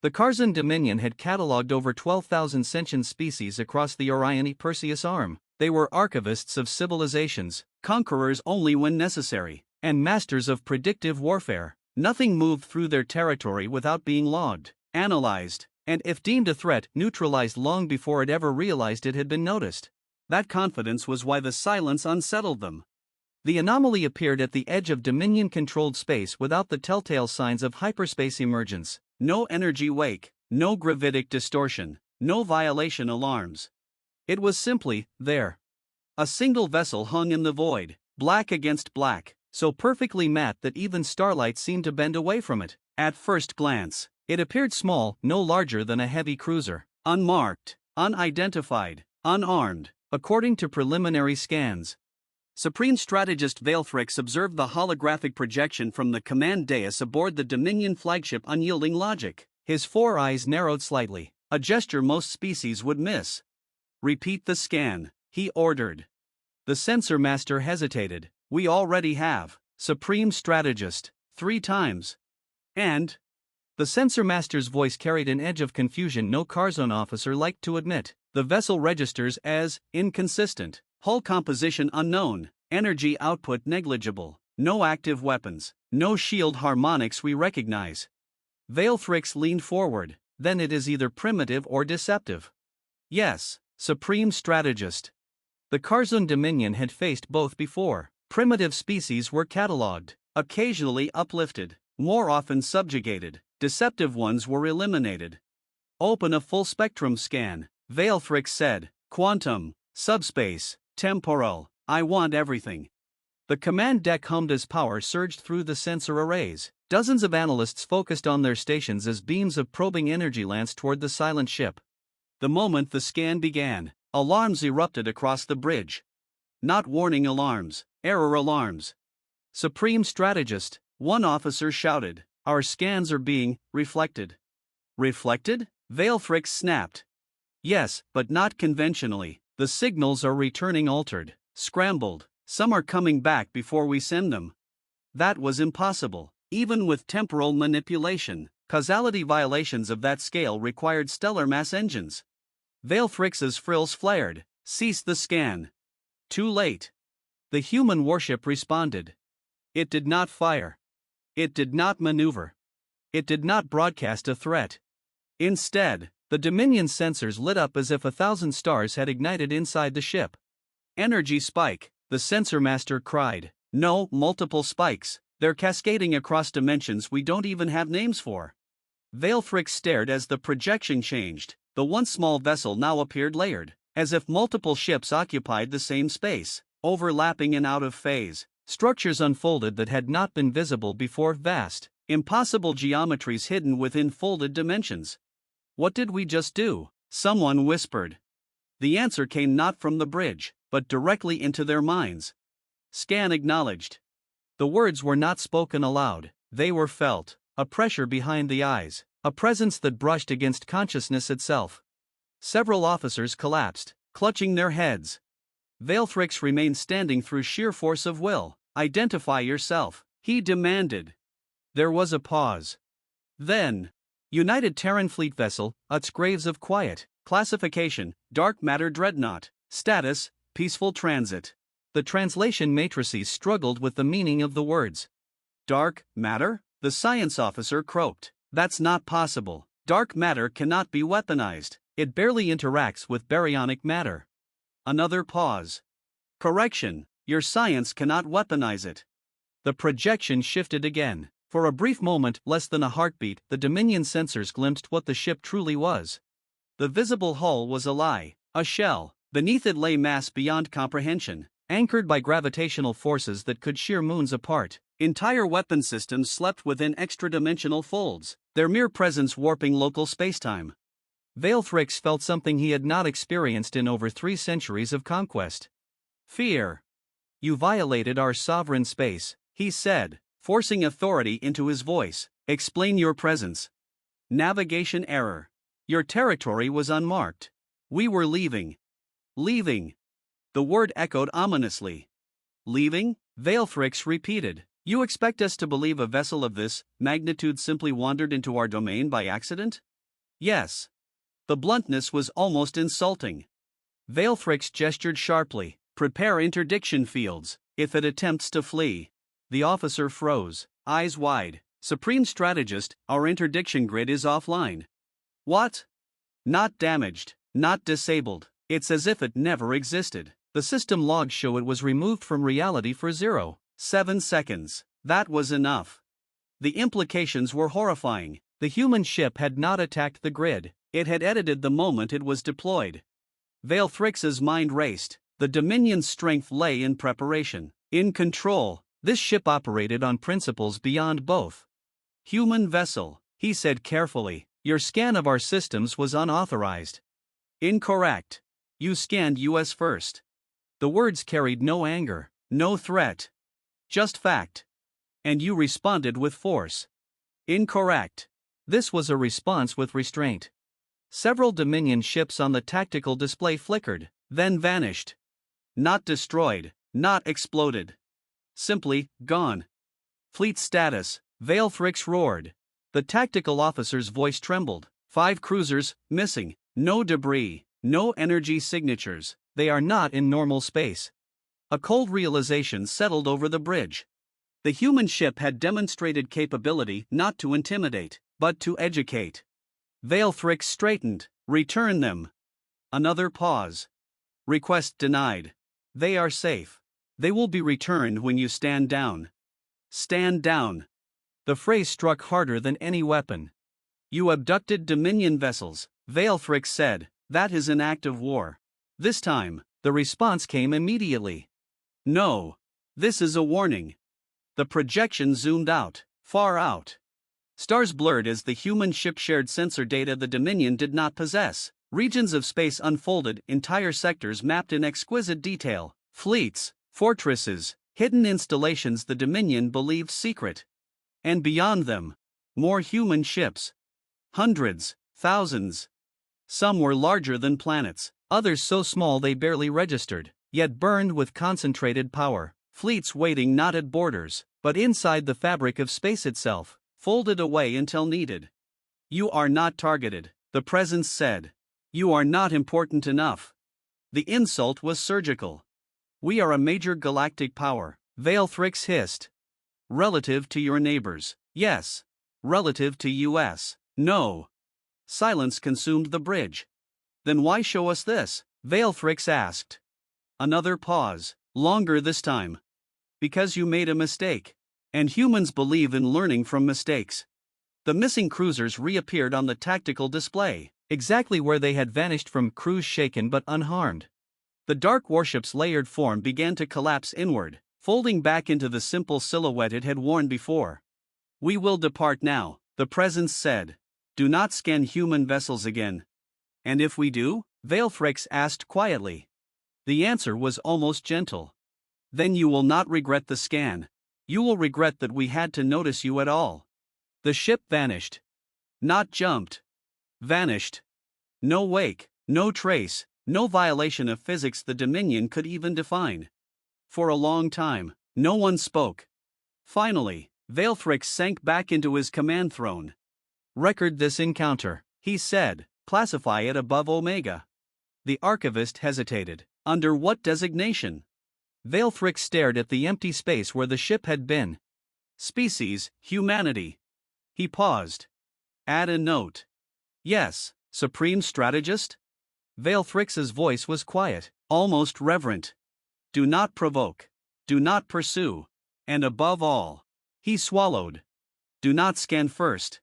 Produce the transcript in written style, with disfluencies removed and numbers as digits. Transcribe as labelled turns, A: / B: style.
A: The Khar'Zuun Dominion had catalogued over 12,000 sentient species across the Orion-Perseus arm. They were archivists of civilizations, conquerors only when necessary, and masters of predictive warfare. Nothing moved through their territory without being logged, analyzed, and if deemed a threat, neutralized long before it ever realized it had been noticed. That confidence was why the silence unsettled them. The anomaly appeared at the edge of Dominion-controlled space without the telltale signs of hyperspace emergence. No energy wake, no gravitic distortion, no violation alarms. It was simply there. A single vessel hung in the void, black against black, so perfectly matte that even starlight seemed to bend away from it. At first glance, it appeared small, no larger than a heavy cruiser, unmarked, unidentified, unarmed, according to preliminary scans. Supreme Strategist Veilthrix observed the holographic projection from the command dais aboard the Dominion flagship unyielding logic. His four eyes narrowed slightly, a gesture most species would miss. "Repeat the scan," he ordered. The sensor master hesitated. "We already have, Supreme Strategist, 3 times. And?" The sensor master's voice carried an edge of confusion no Khar'Zuun officer liked to admit. "The vessel registers as inconsistent. Hull composition unknown, energy output negligible, no active weapons, no shield harmonics we recognize." Veilthrix leaned forward. "Then it is either primitive or deceptive." "Yes, Supreme Strategist." The Khar'Zuun Dominion had faced both before. Primitive species were catalogued, occasionally uplifted, more often subjugated. Deceptive ones were eliminated. "Open a full spectrum scan," Veilthrix said. "Quantum, subspace, temporal, I want everything." The command deck hummed as power surged through the sensor arrays. Dozens of analysts focused on their stations as beams of probing energy lanced toward the silent ship. The moment the scan began, alarms erupted across the bridge. Not warning alarms, error alarms. "Supreme Strategist," one officer shouted, "our scans are being reflected." "Reflected?" Veilthrix snapped. "Yes, but not conventionally. The signals are returning altered, scrambled. Some are coming back before we send them." That was impossible. Even with temporal manipulation, causality violations of that scale required stellar mass engines. Veilthrix's frills flared. "Cease the scan." Too late. The human warship responded. It did not fire. It did not maneuver. It did not broadcast a threat. Instead, the Dominion sensors lit up as if 1,000 stars had ignited inside the ship. "Energy spike," the sensor master cried. "No, multiple spikes. They're cascading across dimensions we don't even have names for." Veilthrix stared as the projection changed. The once small vessel now appeared layered, as if multiple ships occupied the same space, overlapping and out of phase. Structures unfolded that had not been visible before, vast, impossible geometries hidden within folded dimensions. "What did we just do?" someone whispered. The answer came not from the bridge, but directly into their minds. "Scan acknowledged." The words were not spoken aloud, they were felt, a pressure behind the eyes, a presence that brushed against consciousness itself. Several officers collapsed, clutching their heads. Veilthrix remained standing through sheer force of will. "Identify yourself," he demanded. There was a pause. Then, "United Terran Fleet Vessel, Utz Graves of Quiet, classification, dark matter dreadnought, status, peaceful transit." The translation matrices struggled with the meaning of the words. "Dark matter?" the science officer croaked. "That's not possible. Dark matter cannot be weaponized. It barely interacts with baryonic matter." Another pause. "Correction, your science cannot weaponize it." The projection shifted again. For a brief moment, less than a heartbeat, the Dominion sensors glimpsed what the ship truly was. The visible hull was a lie, a shell. Beneath it lay mass beyond comprehension, anchored by gravitational forces that could shear moons apart. Entire weapon systems slept within extra-dimensional folds, their mere presence warping local spacetime. Veilthrix felt something he had not experienced in over 3 centuries of conquest. Fear. "You violated our sovereign space," he said, forcing authority into his voice. "Explain your presence." "Navigation error. Your territory was unmarked. We were leaving." "Leaving." The word echoed ominously. "Leaving?" Veilthrix repeated. "You expect us to believe a vessel of this magnitude simply wandered into our domain by accident?" Yes. The bluntness was almost insulting. Veilfrix gestured sharply. Prepare interdiction fields, if it attempts to flee. The officer froze, eyes wide. Supreme Strategist, our interdiction grid is offline. What? Not damaged, not disabled. It's as if it never existed. The system logs show it was removed from reality for 0.7 seconds. That was enough. The implications were horrifying. The human ship had not attacked the grid. It had edited the moment it was deployed. Veilfrix's mind raced. The Dominion's strength lay in preparation, in control. This ship operated on principles beyond both. Human vessel, he said carefully. Your scan of our systems was unauthorized. Incorrect. You scanned US first. The words carried no anger, no threat. Just fact. And you responded with force. Incorrect. This was a response with restraint. Several Dominion ships on the tactical display flickered, then vanished. Not destroyed, not exploded. Simply, gone. Fleet status, Veilfrix roared. The tactical officer's voice trembled. 5 cruisers, missing. No debris, no energy signatures. They are not in normal space. A cold realization settled over the bridge. The human ship had demonstrated capability not to intimidate, but to educate. Veilfrix straightened. Return them. Another pause. Request denied. They are safe. They will be returned when you stand down. Stand down. The phrase struck harder than any weapon. You abducted Dominion vessels, Veilfrix said. That is an act of war. This time, the response came immediately. No. This is a warning. The projection zoomed out, far out. Stars blurred as the human ship shared sensor data the Dominion did not possess. Regions of space unfolded, entire sectors mapped in exquisite detail. Fleets, fortresses, hidden installations the Dominion believed secret. And beyond them, more human ships. Hundreds, thousands. Some were larger than planets, others so small they barely registered, yet burned with concentrated power. Fleets waiting not at borders, but inside the fabric of space itself, folded away until needed. You are not targeted, the presence said. You are not important enough. The insult was surgical. We are a major galactic power, Veilfrix hissed. Relative to your neighbors, yes. Relative to US, no. Silence consumed the bridge. Then why show us this? Veilfrix asked. Another pause, longer this time. Because you made a mistake. And humans believe in learning from mistakes. The missing cruisers reappeared on the tactical display, exactly where they had vanished from crews shaken but unharmed. The dark warship's layered form began to collapse inward, folding back into the simple silhouette it had worn before. We will depart now, the presence said. Do not scan human vessels again. And if we do? Veilfrix asked quietly. The answer was almost gentle. Then you will not regret the scan. You will regret that we had to notice you at all. The ship vanished. Not jumped. Vanished. No wake, no trace, no violation of physics the Dominion could even define. For a long time, no one spoke. Finally, Veilfrix sank back into his command throne. Record this encounter, he said. Classify it above Omega. The archivist hesitated. Under what designation? Veilfrix stared at the empty space where the ship had been. Species, humanity. He paused. Add a note. Yes, Supreme Strategist? Veilfrix's voice was quiet, almost reverent. Do not provoke. Do not pursue. And above all, he swallowed. Do not scan first.